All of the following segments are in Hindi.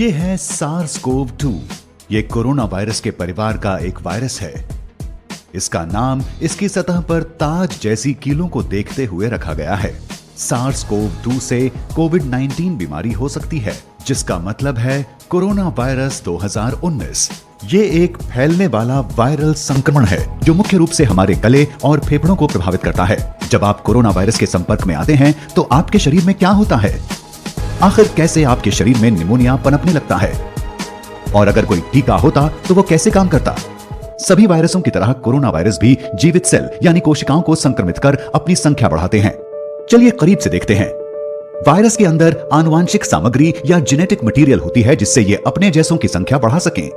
ये है SARS-CoV-2। ये कोरोना वायरस के परिवार का एक वायरस है। इसका नाम इसकी सतह पर ताज जैसी कीलों को देखते हुए रखा गया है। SARS-CoV-2 से कोविड-19 बीमारी हो सकती है, जिसका मतलब है कोरोना वायरस 2019। ये एक फैलने वाला वायरल संक्रमण है जो मुख्य रूप से हमारे गले और फेफड़ों को प्रभावित करता है। जब आप कोरोना वायरस के संपर्क में आते हैं तो आपके शरीर में क्या होता है? आखिर कैसे आपके शरीर में निमोनिया पनपने लगता है? और अगर कोई टीका होता तो वो कैसे काम करता? सभी वायरसों की तरह कोरोना वायरस भी जीवित सेल यानी कोशिकाओं को संक्रमित कर अपनी संख्या बढ़ाते हैं। चलिए करीब से देखते हैं। वायरस के अंदर आनुवांशिक सामग्री या जेनेटिक मटेरियल होती है जिससे ये अपने जैसों की संख्या बढ़ा सकें।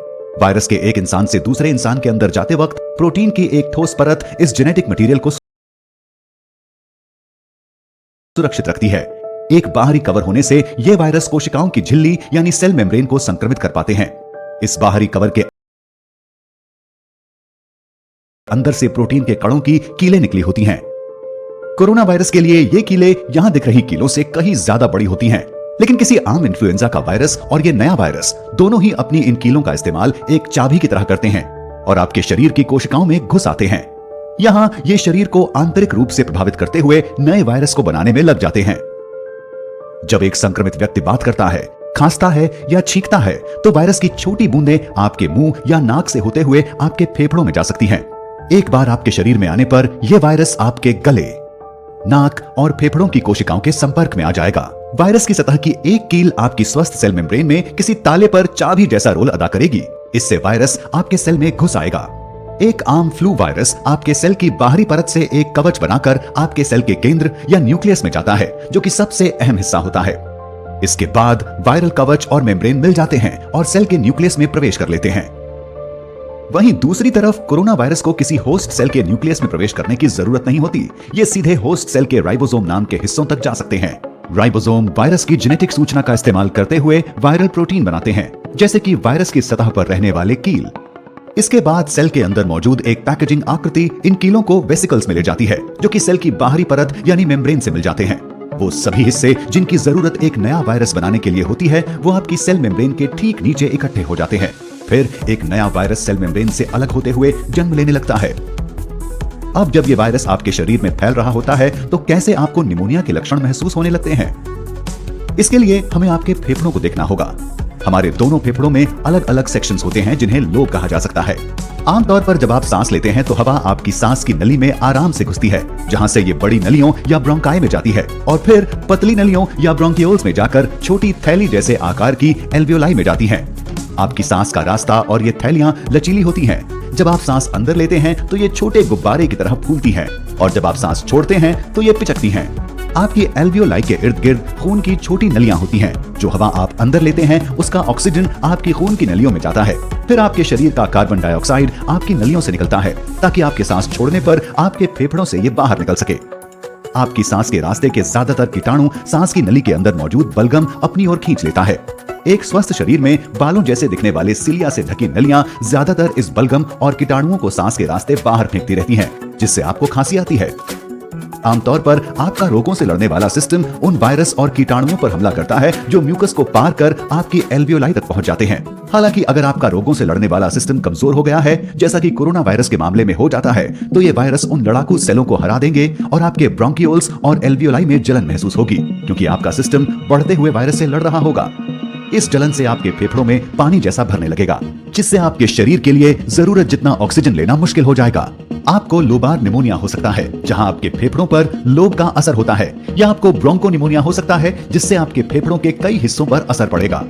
वायरस के एक इंसान से दूसरे इंसान के अंदर जाते वक्त प्रोटीन की एक ठोस परत इस जेनेटिक मटेरियल को सुरक्षित रखती है। एक बाहरी कवर होने से यह वायरस कोशिकाओं की झिल्ली यानी सेल मेम्ब्रेन को संक्रमित कर पाते हैं। इस बाहरी कवर के अंदर से प्रोटीन के कणों की कीलें निकली होती हैं। कोरोना वायरस के लिए ये कीलें यहां दिख रही कीलों से कहीं ज्यादा बड़ी होती हैं। लेकिन किसी आम इन्फ्लुएंजा का वायरस और ये नया वायरस दोनों ही अपनी इन कीलों का इस्तेमाल एक चाबी की तरह करते हैं और आपके शरीर की कोशिकाओं में घुस आते हैं। यहां ये शरीर को आंतरिक रूप से प्रभावित करते हुए नए वायरस को बनाने में लग जाते हैं। जब एक संक्रमित व्यक्ति बात करता है, खांसता है या छींकता है तो वायरस की छोटी बूंदें आपके मुंह या नाक से होते हुए आपके फेफड़ों में जा सकती हैं। एक बार आपके शरीर में आने पर यह वायरस आपके गले, नाक और फेफड़ों की कोशिकाओं के संपर्क में आ जाएगा। वायरस की सतह की एक कील आपकी स्वस्थ सेल मेम्ब्रेन में किसी ताले पर चाबी जैसा रोल अदा करेगी। इससे वायरस आपके सेल में घुस आएगा। एक आम फ्लू वायरस आपके सेल की बाहरी परत से एक कवच बनाकर आपके सेल के केंद्र या न्यूक्लियस में जाता है, जो कि सबसे अहम हिस्सा होता है। इसके बाद वायरल कवच और मेम्ब्रेन मिल जाते हैं और सेल के न्यूक्लियस में प्रवेश कर लेते हैं। वहीं दूसरी तरफ कोरोना वायरस को किसी होस्ट सेल के न्यूक्लियस में प्रवेश करने की जरूरत नहीं होती। ये सीधे होस्ट सेल के राइबोसोम नाम के हिस्सों तक जा सकते हैं। राइबोसोम वायरस की जेनेटिक सूचना का इस्तेमाल करते हुए वायरल प्रोटीन बनाते हैं, जैसे कि वायरस की सतह पर रहने वाले कील। इसके बाद सेल के अंदर मौजूद एक पैकेजिंग आकृति इन कीलों को वेसिकल्स में ले जाती है, जो कि सेल की बाहरी परत यानी मेम्ब्रेन से मिल जाते हैं। वो सभी हिस्से जिनकी जरूरत एक नया वायरस बनाने के लिए होती है, वो आपकी सेल मेम्ब्रेन के ठीक नीचे इकट्ठे हो जाते हैं। फिर एक नया वायरस सेल मेम्ब्रेन से अलग होते हुए जन्म लेने लगता है। अब जब ये वायरस आपके शरीर में फैल रहा होता है तो कैसे आपको निमोनिया के लक्षण महसूस होने लगते हैं? इसके लिए हमें आपके फेफड़ों को देखना होगा। हमारे दोनों फेफड़ों में अलग अलग सेक्शंस होते हैं जिन्हें लोब कहा जा सकता है। आमतौर पर जब आप सांस लेते हैं तो हवा आपकी सांस की नली में आराम से घुसती है, जहां से ये बड़ी नलियों या ब्रोंकाई में जाती है और फिर पतली नलियों या ब्रोंकियोल्स में जाकर छोटी थैली जैसे आकार की एल्वियोलाई में जाती हैं। आपकी सांस का रास्ता और ये थैलियां लचीली होती हैं। जब आप सांस अंदर लेते हैं तो ये छोटे गुब्बारे की तरह फूलती हैं और जब आप सांस छोड़ते हैं तो ये पिचकती हैं। आपकी एल्वियोलाई के इर्द गिर्द खून की छोटी नलियां होती हैं। जो हवा आप अंदर लेते हैं उसका ऑक्सीजन आपकी खून की नलियों में जाता है। फिर आपके शरीर का कार्बन डाइऑक्साइड आपकी नलियों से निकलता है ताकि आपके सांस छोड़ने पर आपके फेफड़ों से ये बाहर निकल सके। आपकी सांस के रास्ते के ज्यादातर कीटाणु सांस की नली के अंदर मौजूद बलगम अपनी ओर खींच लेता है। एक स्वस्थ शरीर में बालों जैसे दिखने वाले सिलिया से ढकी नलियां ज्यादातर इस बलगम और कीटाणुओं को सांस के रास्ते बाहर फेंकती रहती हैं, जिससे आपको खांसी आती है। आमतौर पर आपका रोगों से लड़ने वाला सिस्टम उन वायरस और कीटाणुओं पर हमला करता है जो म्यूकस को पार कर आपकी एल्वियोलाई तक पहुंच जाते हैं। हालांकि अगर आपका रोगों से लड़ने वाला सिस्टम कमजोर हो गया है, जैसा कि कोरोना वायरस के मामले में हो जाता है, तो ये वायरस उन लड़ाकू सेलों को हरा देंगे और आपके ब्रोंकियोल्स और एल्वियोलाई में जलन महसूस होगी, क्योंकि आपका सिस्टम बढ़ते हुए वायरस से लड़ रहा होगा। इस जलन से आपके फेफड़ों में पानी जैसा भरने लगेगा, जिससे आपके शरीर के लिए जरूरत जितना ऑक्सीजन लेना मुश्किल हो जाएगा। आपको लोबार निमोनिया हो सकता है, जहां आपके फेफड़ों पर लोब का असर होता है, या आपको ब्रोंको निमोनिया हो सकता है, जिससे आपके फेफड़ों के कई हिस्सों पर असर पड़ेगा।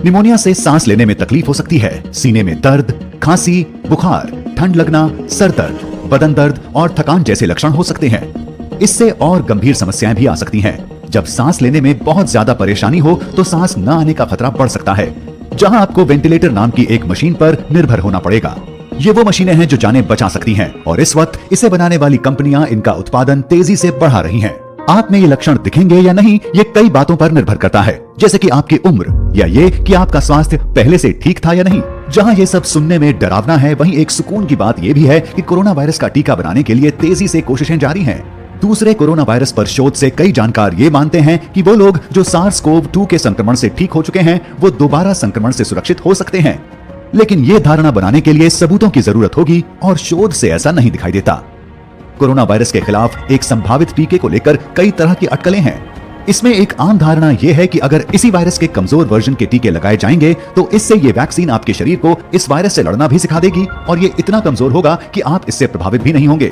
निमोनिया से सांस लेने में तकलीफ हो सकती है। सीने में दर्द, खांसी, बुखार, ठंड लगना, सर दर्द, बदन दर्द और थकान जैसे लक्षण हो सकते हैं। इससे और गंभीर समस्याएं भी आ सकती हैं। जब सांस लेने में बहुत ज्यादा परेशानी हो तो सांस न आने का खतरा बढ़ सकता है, जहां आपको वेंटिलेटर नाम की एक मशीन पर निर्भर होना पड़ेगा। ये वो मशीनें हैं जो जानें बचा सकती हैं और इस वक्त इसे बनाने वाली कंपनियां इनका उत्पादन तेजी से बढ़ा रही हैं। आप में ये लक्षण दिखेंगे या नहीं, ये कई बातों पर निर्भर करता है, जैसे कि आपकी उम्र या ये कि आपका स्वास्थ्य पहले से ठीक था या नहीं। जहां ये सब सुनने में डरावना है, वहीं एक सुकून की बात यह भी है कि कोरोना वायरस का टीका बनाने के लिए तेजी से कोशिशें जारी हैं। दूसरे कोरोना वायरस पर शोध से कई जानकार ये मानते हैं कि वो लोग जो SARS-CoV-2 के संक्रमण से ठीक हो चुके हैं वो दोबारा संक्रमण से सुरक्षित हो सकते हैं। लेकिन ये धारणा बनाने के लिए सबूतों की जरूरत होगी और शोध से ऐसा नहीं दिखाई देता। कोरोना वायरस के खिलाफ एक संभावित टीके को लेकर कई तरह की अटकलें हैं। इसमें एक आम धारणा यह है कि अगर इसी वायरस के कमजोर वर्जन के टीके लगाए जाएंगे तो इससे ये वैक्सीन आपके शरीर को इस वायरस से लड़ना भी सिखा देगी और ये इतना कमजोर होगा कि आप इससे प्रभावित भी नहीं होंगे।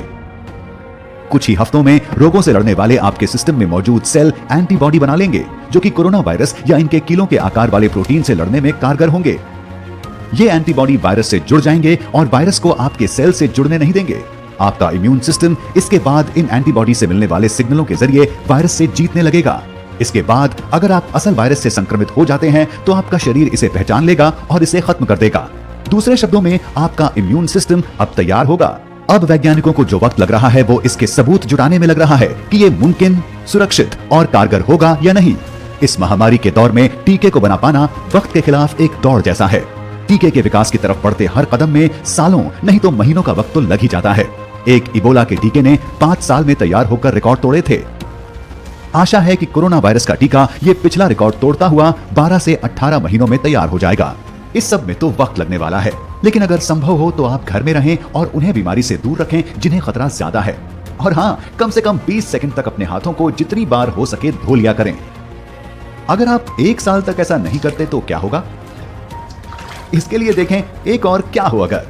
कुछ ही हफ्तों में रोगों से लड़ने वाले आपके सिस्टम में मौजूद सेल एंटीबॉडी बना लेंगे जो कि कोरोना वायरस या इनके कीलों के आकार वाले प्रोटीन से लड़ने में कारगर होंगे। ये एंटीबॉडी वायरस से जुड़ जाएंगे और वायरस को आपके सेल से जुड़ने नहीं देंगे। आपका इम्यून सिस्टम इसके बाद इन एंटीबॉडी से मिलने वाले सिग्नलों के जरिए वायरस से जीतने लगेगा। इसके बाद अगर आप असल वायरस से संक्रमित हो जाते हैं तो आपका शरीर इसे पहचान लेगा और इसे खत्म कर देगा। दूसरे शब्दों में आपका इम्यून सिस्टम अब तैयार होगा। अब वैज्ञानिकों को जो वक्त लग रहा है वो इसके सबूत जुटाने में लग रहा है कि ये मुमकिन, सुरक्षित और कारगर होगा या नहीं। इस महामारी के दौर में टीके को बना पाना वक्त के खिलाफ एक दौड़ जैसा है। टीके के विकास की तरफ बढ़ते हर कदम में सालों नहीं तो महीनों का वक्त तो लग ही जाता है। एक इबोला के टीके ने 5 साल में तैयार होकर रिकॉर्ड तोड़े थे। आशा है कि कोरोना वायरस का टीका ये पिछला रिकॉर्ड तोड़ता हुआ 12 से 18 महीनों में तैयार हो जाएगा। इस सब में तो वक्त लगने वाला है, लेकिन अगर संभव हो तो आप घर में रहें और उन्हें बीमारी से दूर रखें जिन्हें खतरा ज्यादा है। और हाँ, कम से कम 20 सेकंड तक अपने हाथों को जितनी बार हो सके धो लिया करें। अगर आप 1 साल तक ऐसा नहीं करते तो क्या होगा? इसके लिए देखें एक और क्या हो अगर।